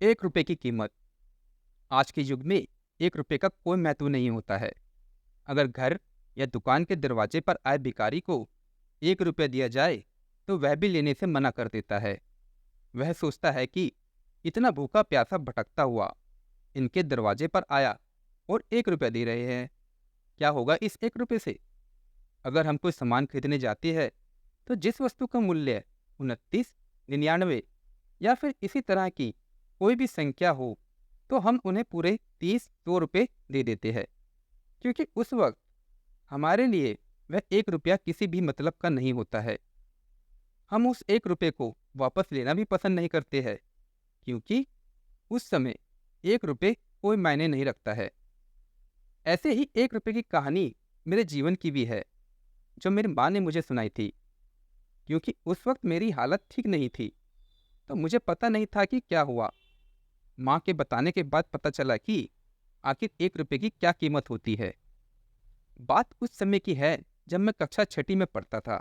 1 रुपए की कीमत। आज के युग में 1 रुपए का कोई महत्व नहीं होता है। अगर घर या दुकान के दरवाजे पर आए भिखारी को 1 रुपया दिया जाए तो वह भी लेने से मना कर देता है। वह सोचता है कि इतना भूखा प्यासा भटकता हुआ इनके दरवाजे पर आया और 1 रुपया दे रहे हैं, क्या होगा इस 1 रुपये से। अगर हम कोई सामान खरीदने जाते हैं तो जिस वस्तु का मूल्य 29, 99 या फिर इसी तरह की कोई भी संख्या हो तो हम उन्हें पूरे 30, 100 रुपये दे देते हैं, क्योंकि उस वक्त हमारे लिए वह 1 रुपया किसी भी मतलब का नहीं होता है। हम उस 1 रुपये को वापस लेना भी पसंद नहीं करते हैं, क्योंकि उस समय 1 रुपये कोई मायने नहीं रखता है। ऐसे ही 1 रुपये की कहानी मेरे जीवन की भी है, जो मेरी माँ ने मुझे सुनाई थी। क्योंकि उस वक्त मेरी हालत ठीक नहीं थी, तो मुझे पता नहीं था कि क्या हुआ। माँ के बताने के बाद पता चला कि आखिर 1 रुपये की क्या कीमत होती है। बात उस समय की है जब मैं कक्षा छठी में पढ़ता था।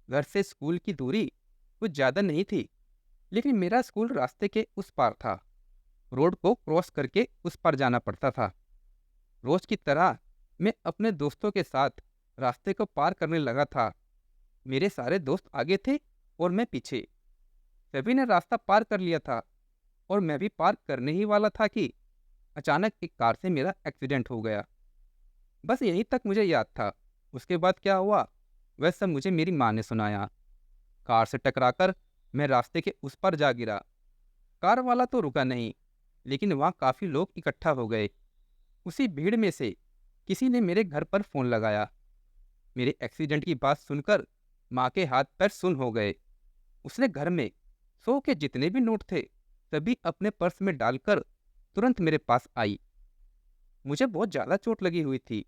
घर से स्कूल की दूरी कुछ ज़्यादा नहीं थी, लेकिन मेरा स्कूल रास्ते के उस पार था। रोड को क्रॉस करके उस पार जाना पड़ता था। रोज की तरह मैं अपने दोस्तों के साथ रास्ते को पार करने लगा था। मेरे सारे दोस्त आगे थे और मैं पीछे। सभी ने रास्ता पार कर लिया था और मैं भी पार करने ही वाला था कि अचानक एक कार से मेरा एक्सीडेंट हो गया। बस यहीं तक मुझे याद था। उसके बाद क्या हुआ वह सब मुझे मेरी माँ ने सुनाया। कार से टकराकर मैं रास्ते के उस पर जा गिरा। कार वाला तो रुका नहीं, लेकिन वहाँ काफ़ी लोग इकट्ठा हो गए। उसी भीड़ में से किसी ने मेरे घर पर फ़ोन लगाया। मेरे एक्सीडेंट की बात सुनकर माँ के हाथ पैर सुन्न हो गए। उसने घर में 100 के जितने भी नोट थे सभी अपने पर्स में डालकर तुरंत मेरे पास आई। मुझे बहुत ज़्यादा चोट लगी हुई थी,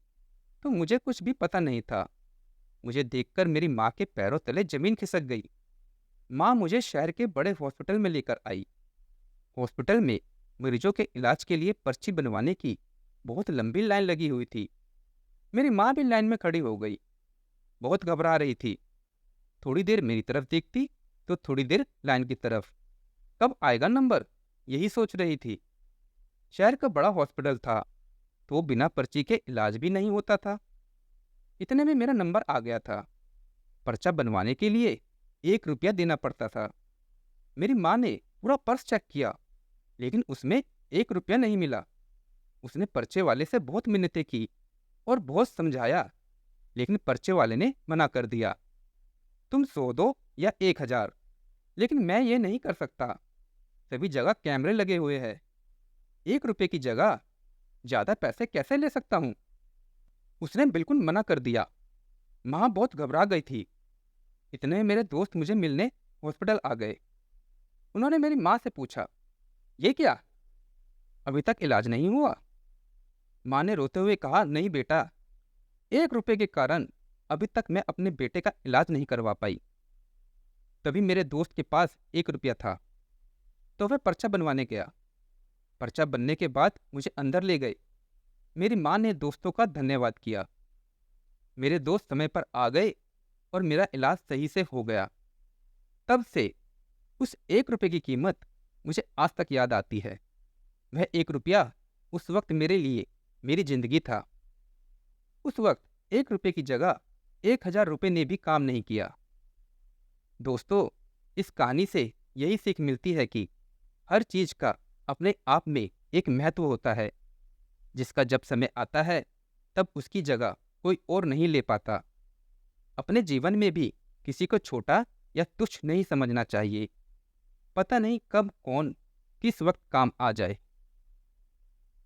तो मुझे कुछ भी पता नहीं था। मुझे देखकर मेरी माँ के पैरों तले जमीन खिसक गई। माँ मुझे शहर के बड़े हॉस्पिटल में लेकर आई। हॉस्पिटल में मरीजों के इलाज के लिए पर्ची बनवाने की बहुत लंबी लाइन लगी हुई थी। मेरी माँ भी लाइन में खड़ी हो गई, बहुत घबरा रही थी। थोड़ी देर मेरी तरफ देखती तो थोड़ी देर लाइन की तरफ। कब आएगा नंबर, यही सोच रही थी। शहर का बड़ा हॉस्पिटल था, तो बिना पर्ची के इलाज भी नहीं होता था। इतने में मेरा नंबर आ गया था। पर्चा बनवाने के लिए 1 रुपया देना पड़ता था। मेरी माँ ने पूरा पर्स चेक किया, लेकिन उसमें 1 रुपया नहीं मिला। उसने पर्चे वाले से बहुत मिन्नतें की और बहुत समझाया, लेकिन पर्चे वाले ने मना कर दिया। तुम 100 दो या 1000, लेकिन मैं ये नहीं कर सकता। सभी जगह कैमरे लगे हुए हैं। 1 रुपये की जगह ज़्यादा पैसे कैसे ले सकता हूँ। उसने बिल्कुल मना कर दिया। माँ बहुत घबरा गई थी। इतने में मेरे दोस्त मुझे मिलने हॉस्पिटल आ गए। उन्होंने मेरी माँ से पूछा, ये क्या, अभी तक इलाज नहीं हुआ। माँ ने रोते हुए कहा, नहीं बेटा, 1 रुपये के कारण अभी तक मैं अपने बेटे का इलाज नहीं करवा पाई। तभी मेरे दोस्त के पास 1 रुपया था, तो वह पर्चा बनवाने गया। पर्चा बनने के बाद मुझे अंदर ले गए। मेरी माँ ने दोस्तों का धन्यवाद किया। मेरे दोस्त समय पर आ गए और मेरा इलाज सही से हो गया। तब से उस 1 रुपये की कीमत मुझे आज तक याद आती है। वह 1 रुपया उस वक्त मेरे लिए मेरी जिंदगी था। उस वक्त 1 रुपये की जगह 1000 रुपये ने भी काम नहीं किया। दोस्तों, इस कहानी से यही सीख मिलती है कि हर चीज का अपने आप में एक महत्व होता है, जिसका जब समय आता है तब उसकी जगह कोई और नहीं ले पाता। अपने जीवन में भी किसी को छोटा या तुच्छ नहीं समझना चाहिए। पता नहीं कब कौन किस वक्त काम आ जाए।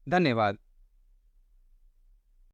धन्यवाद।